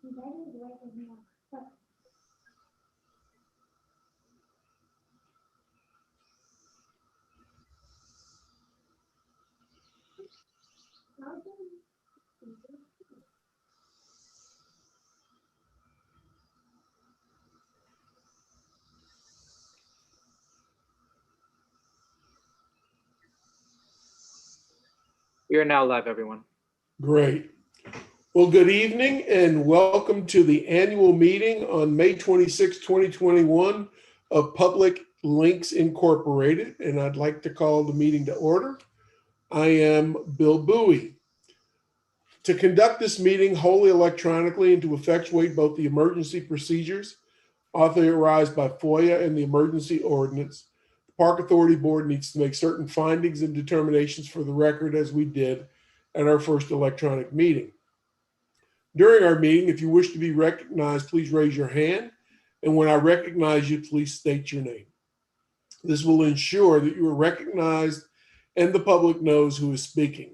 We are now live, everyone. Great. Well, good evening and welcome to the annual meeting on May 26, 2021 of Public Links Incorporated, and I'd like to call the meeting to order. I am Bill Bowie. To conduct this meeting wholly electronically and to effectuate both the emergency procedures authorized by FOIA and the emergency ordinance, the Park Authority Board needs to make certain findings and determinations for the record, as we did at our first electronic meeting. During our meeting, if you wish to be recognized, please raise your hand. And when I recognize you, please state your name. This will ensure that you are recognized and the public knows who is speaking.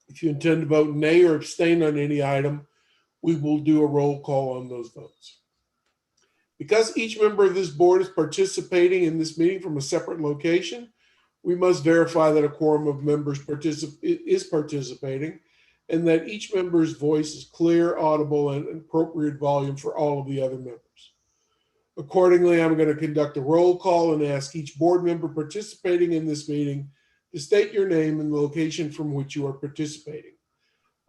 If you intend to vote nay or abstain on any item, we will do a roll call on those votes. Because each member of this board is participating in this meeting from a separate location, we must verify that a quorum of members is participating and that each member's voice is clear, audible, and appropriate volume for all of the other members. Accordingly, I'm going to conduct a roll call and ask each board member participating in this meeting to state your name and the location from which you are participating.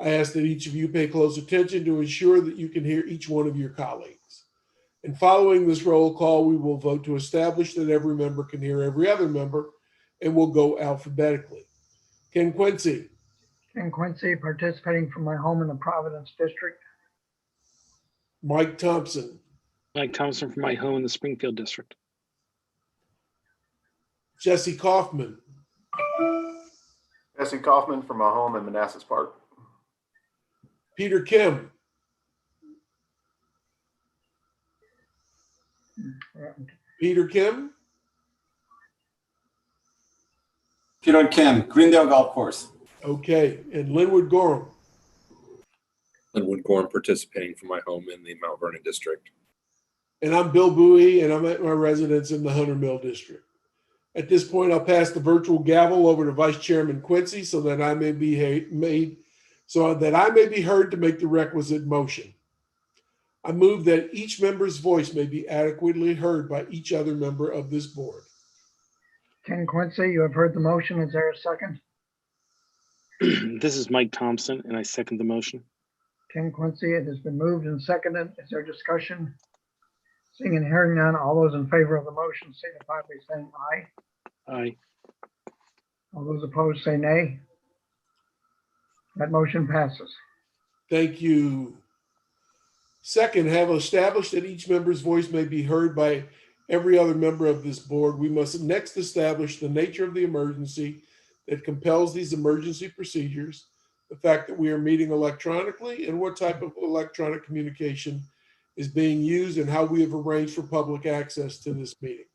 I ask that each of you pay close attention to ensure that you can hear each one of your colleagues. And following this roll call, we will vote to establish that every member can hear every other member, and we'll go alphabetically. Ken Quincy. Ken Quincy, participating from my home in the Providence District. Mike Thompson. Mike Thompson from my home in the Springfield District. Jesse Kaufman. Jesse Kaufman from my home in Manassas Park. Peter Kim. Peter Kim. Peter Kim, Greendale Golf Course. Okay, and Linwood Gorham. Linwood Gorham, participating from my home in the Mount Vernon District. And I'm Bill Bowie, and I'm at my residence in the Hunter Mill District. At this point, I'll pass the virtual gavel over to Vice Chairman Quincy so that I may be heard to make the requisite motion. I move that each member's voice may be adequately heard by each other member of this board. Ken Quincy, you have heard the motion. Is there a second? This is Mike Thompson, and I second the motion. Ken Quincy, it has been moved and seconded. Is there discussion? Seeing and hearing none, all those in favor of the motion signify by saying aye. Aye. All those opposed say nay. That motion passes. Thank you. Second, have established that each member's voice may be heard by every other member of this board. We must next establish the nature of the emergency that compels these emergency procedures, the fact that we are meeting electronically, and what type of electronic communication is being used and how we have arranged for public access to this meeting.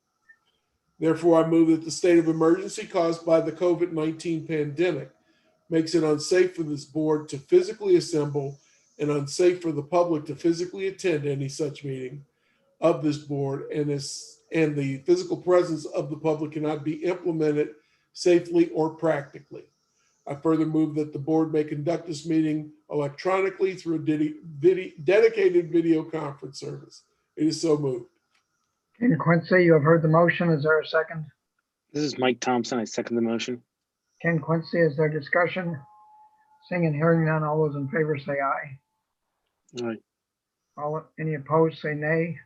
Therefore, I move that the state of emergency caused by the COVID-19 pandemic makes it unsafe for this board to physically assemble and unsafe for the public to physically attend any such meeting of this board, and the physical presence of the public cannot be implemented safely or practically. I further move that the board may conduct this meeting electronically through a dedicated video conference service. It is so moved. Ken Quincy, you have heard the motion. Is there a second? This is Mike Thompson. I second the motion. Ken Quincy, is there discussion? Seeing and hearing none, all those in favor say aye. Aye. Any opposed say nay.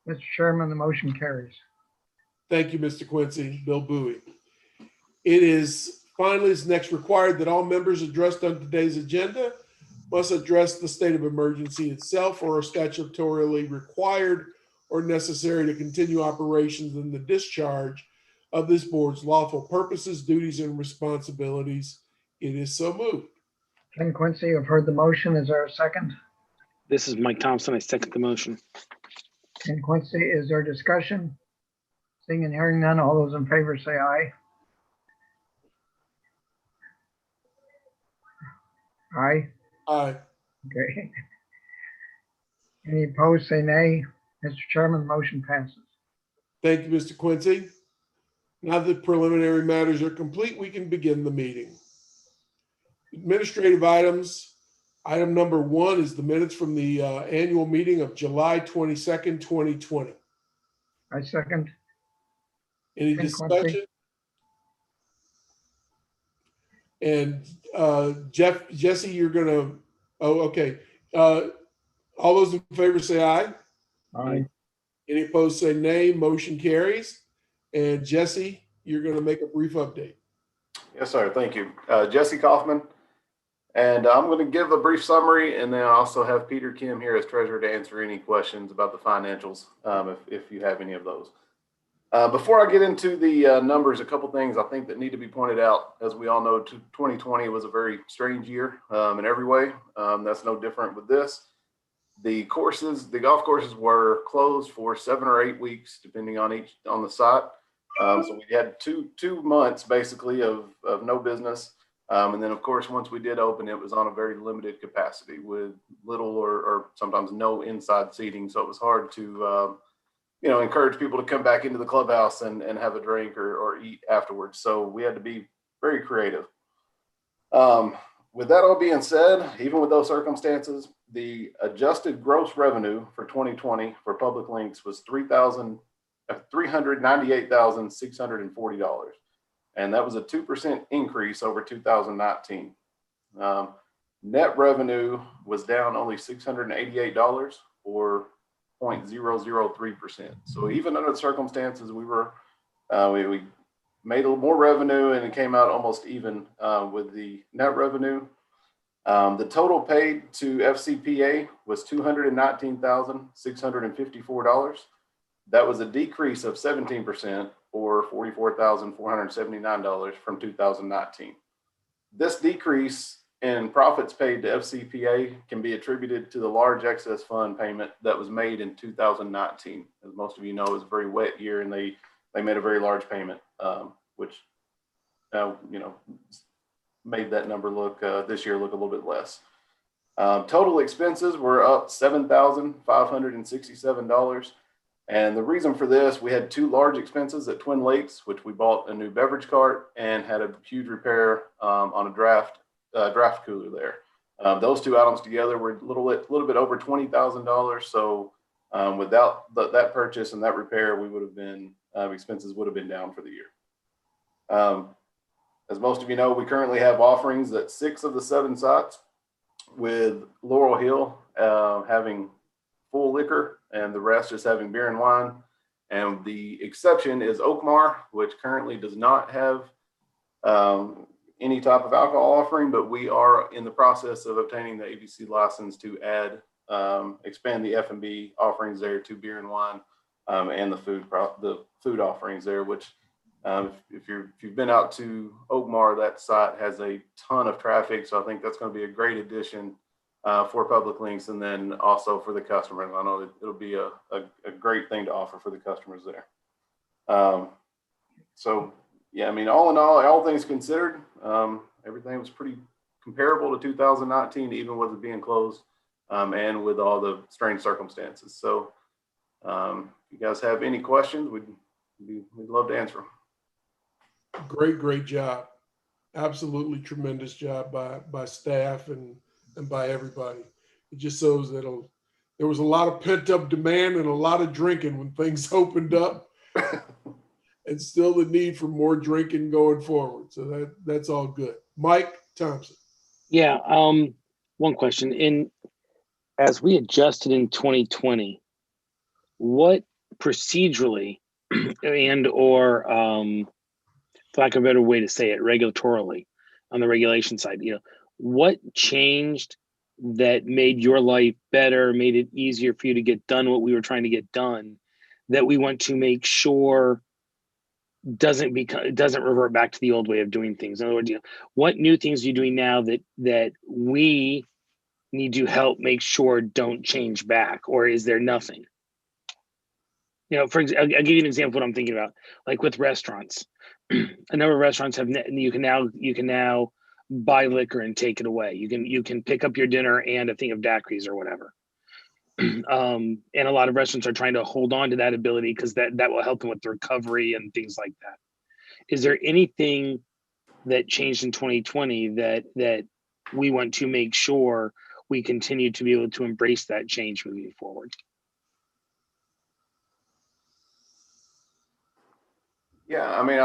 Mr. Chairman, the motion carries. Thank you, Mr. Quincy. Bill Bowie. It is finally next required that all members addressed on today's agenda must address the state of emergency itself or are statutorily required or necessary to continue operations in the discharge of this board's lawful purposes, duties, and responsibilities. It is so moved. Ken Quincy, you've heard the motion. Is there a second? This is Mike Thompson. I second the motion. Ken Quincy, is there discussion? Seeing and hearing none, all those in favor say aye. Aye. Aye. Okay. Any opposed, say nay. Mr. Chairman, the motion passes. Thank you, Mr. Quincy. Now that preliminary matters are complete, we can begin the meeting. Administrative items. Item number 1 is the minutes from the annual meeting of July 22nd, 2020. I second. Any Ken Quincy. discussion? And Jesse, you're gonna, okay. All those in favor say aye. Aye. Any opposed say nay. Motion carries. And Jesse, you're gonna make a brief update. Yes, sir. Thank you. Jesse Kaufman. And I'm going to give a brief summary, and then I also have Peter Kim here as treasurer to answer any questions about the financials, if you have any of those. Before I get into the numbers, a couple things I think that need to be pointed out. As we all know, 2020 was a very strange year in every way. That's no different with this. The golf courses were closed for 7 or 8 weeks, depending on the site. So we had two months basically of no business. And then, of course, once we did open, it was on a very limited capacity with little or sometimes no inside seating. So it was hard to, encourage people to come back into the clubhouse and have a drink or eat afterwards. So we had to be very creative. With that all being said, even with those circumstances, the adjusted gross revenue for 2020 for Public Links was $398,640. And that was a 2% increase over 2019. Net revenue was down only $688 or 0.003%. So even under the circumstances, we made a little more revenue and it came out almost even with the net revenue. The total paid to FCPA was $219,654. That was a decrease of 17% or $44,479 from 2019. This decrease in profits paid to FCPA can be attributed to the large excess fund payment that was made in 2019. As most of you know, it was a very wet year and they made a very large payment, which made that number look this year look a little bit less. Total expenses were up $7,567. And the reason for this, we had 2 large expenses at Twin Lakes, which we bought a new beverage cart and had a huge repair on a draft cooler there. Those 2 items together were a little bit over $20,000. So without that purchase and that repair, we would have been expenses would have been down for the year. As most of you know, we currently have offerings at 6 of the 7 sites, with Laurel Hill having full liquor and the rest just having beer and wine. And the exception is Oakmar, which currently does not have any type of alcohol offering, but we are in the process of obtaining the ABC license to expand the F&B offerings there to beer and wine and the food offerings there, which if you've been out to Oakmar, that site has a ton of traffic. So I think that's going to be a great addition for Public Links, and then also for the customers. I know it'll be a great thing to offer for the customers there. So yeah, I mean, all in all things considered, everything was pretty comparable to 2019, even with it being closed and with all the strange circumstances. So if you guys have any questions, we'd love to answer them. Great job. Absolutely tremendous job by staff and by everybody. It just shows that there was a lot of pent up demand and a lot of drinking when things opened up and still the need for more drinking going forward. So that's all good. Mike Thompson. Yeah. One question. As we adjusted in 2020, what procedurally and or for lack of a better way to say it, regulatorily on the regulation side, what changed that made your life better, made it easier for you to get done what we were trying to get done, that we want to make sure doesn't revert back to the old way of doing things? In other words, what new things are you doing now that we need to help make sure don't change back, or is there nothing? For example, I'll give you an example of what I'm thinking about. Like with restaurants, a number of restaurants you can now buy liquor and take it away. You can pick up your dinner and a thing of daiquiris or whatever. and a lot of restaurants are trying to hold on to that ability because that will help them with the recovery and things like that. Is there anything that changed in 2020 that we want to make sure we continue to be able to embrace that change moving forward? Yeah, I mean,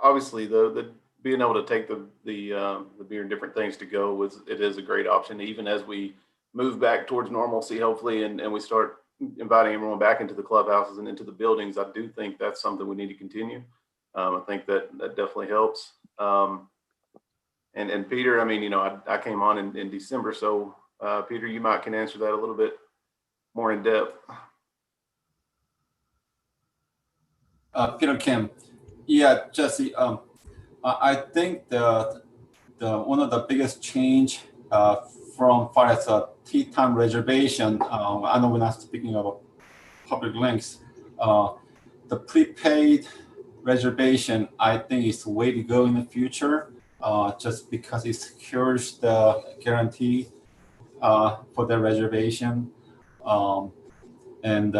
obviously the being able to take the beer and different things to go it is a great option, even as we move back towards normalcy, hopefully, and we start inviting everyone back into the clubhouses and into the buildings. I do think that's something we need to continue. I think that definitely helps. And Peter, I mean, you know, I came on in December, so Peter, you might can answer that a little bit more in depth. Peter Kim. Yeah, Jesse. I think the one of the biggest change from far as a tea time reservation. I know we're not speaking about public links. The prepaid reservation, I think, is the way to go in the future. Just because it secures the guarantee for the reservation, and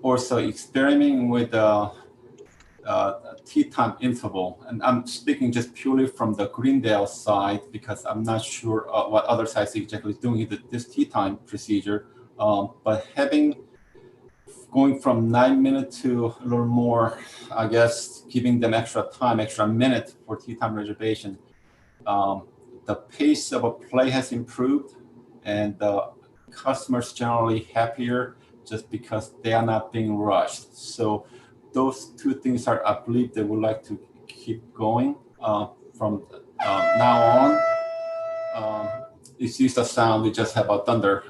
also experimenting with tea time interval. And I'm speaking just purely from the Greendale side because I'm not sure what other sites exactly is doing this tea time procedure. But going from 9 minutes to a little more, I guess, giving them extra time, extra minute for tea time reservation. The pace of a play has improved, and the customers generally happier just because they are not being rushed. So those two things are, I believe, they would like to keep going from now on. Excuse the sound, we just have a thunder,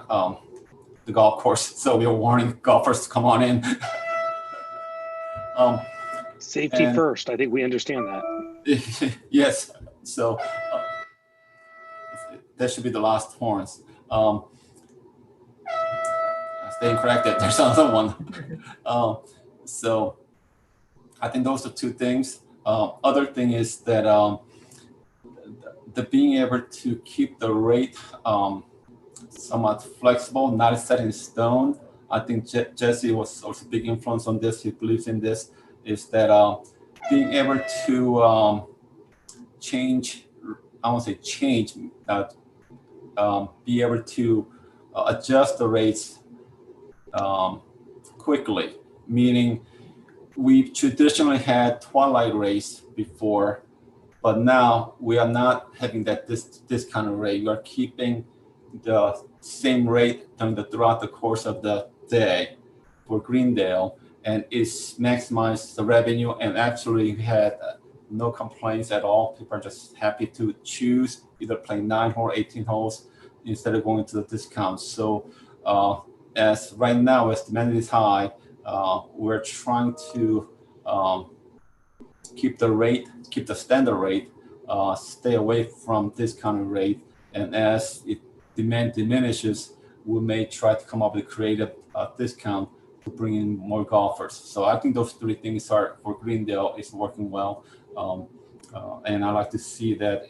the golf course, so we are warning golfers to come on in. Safety first. I think we understand that. Yes. So that should be the last horns. Staying corrected. There's another one. So I think those are two things. Other thing is that the being able to keep the rate somewhat flexible, not set in stone. I think Jesse was also a big influence on this. He believes in this. Is that being able to change? I won't say change. Be able to adjust the rates quickly. Meaning, we've traditionally had twilight rates before, but now we are not having that this kind of rate. We are keeping the same rate throughout the course of the day for Greendale, and it's maximized the revenue. And actually, we had no complaints at all. People are just happy to choose either play 9 or 18 holes instead of going to the discounts. So as right now, as demand is high, we're trying to keep the standard rate, stay away from discounted rate. And as demand diminishes, we may try to come up with a creative discount to bring in more golfers. So I think those three things are for Greendale is working well. And I like to see that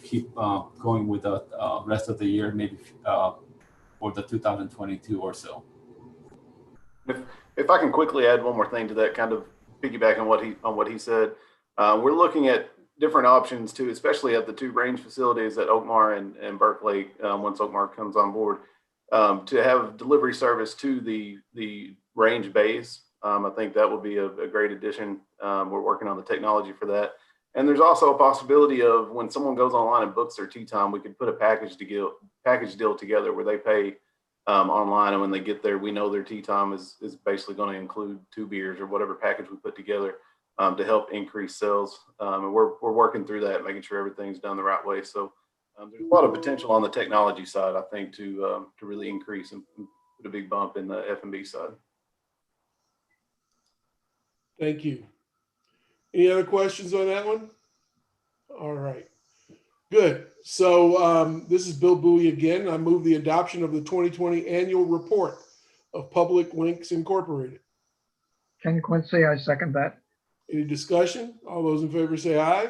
keep going with the rest of the year, maybe for the 2022 or so. If I can quickly add one more thing to that, kind of piggyback on what he said, we're looking at different options too, especially at the two range facilities at Oakmar and Berkeley. Once Oakmar comes on board, to have delivery service to the range bays, I think that would be a great addition. We're working on the technology for that, and there's also a possibility of when someone goes online and books their tee time, we could put a package deal together where they pay online, and when they get there, we know their tee time is basically going to include 2 beers or whatever package we put together to help increase sales. And we're working through that, making sure everything's done the right way. So there's a lot of potential on the technology side, I think, to really increase and put a big bump in the F&B side. Thank you. Any other questions on that one? All right. Good. So this is Bill Bowie again. I move the adoption of the 2020 annual report of Public Links Incorporated. Ken Quincy, I second that. Any discussion? All those in favor say aye.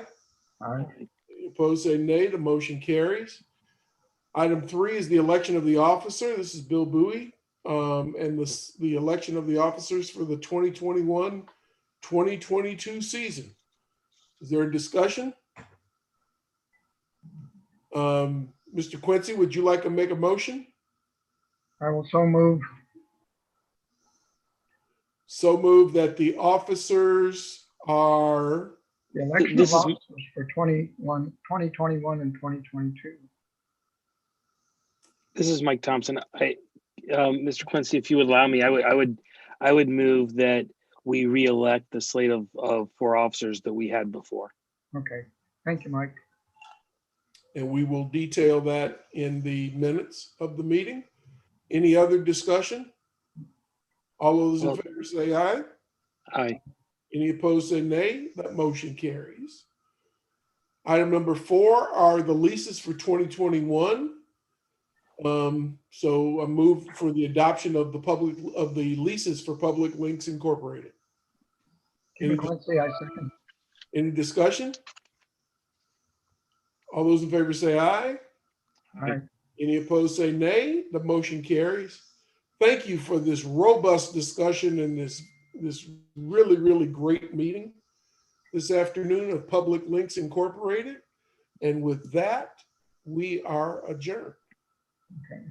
Aye. Any opposed say nay. The motion carries. Item 3 is the election of the officer. This is Bill Bowie. And the election of the officers for the 2021-2022 season. Is there a discussion? Mr. Quincy, would you like to make a motion? I will so move. So move that the officers are, The election This of is- officers for 2021 and 2022. This is Mike Thompson. Mr. Quincy, if you would allow me, I would move that we re-elect the slate of 4 officers that we had before. Okay, thank you, Mike. and we will detail that in the minutes of the meeting. Any other discussion? All those in favor say aye. Aye. Any opposed say nay. That motion carries. Item number 4 are the leases for 2021. So a move for the adoption of the leases for Public Links Incorporated. Kim Quincy, I second. Any discussion? All those in favor say aye. Aye. Any opposed say nay. The motion carries. Thank you for this robust discussion and this really, really great meeting this afternoon of Public Links Incorporated. And with that, we are adjourned. Okay.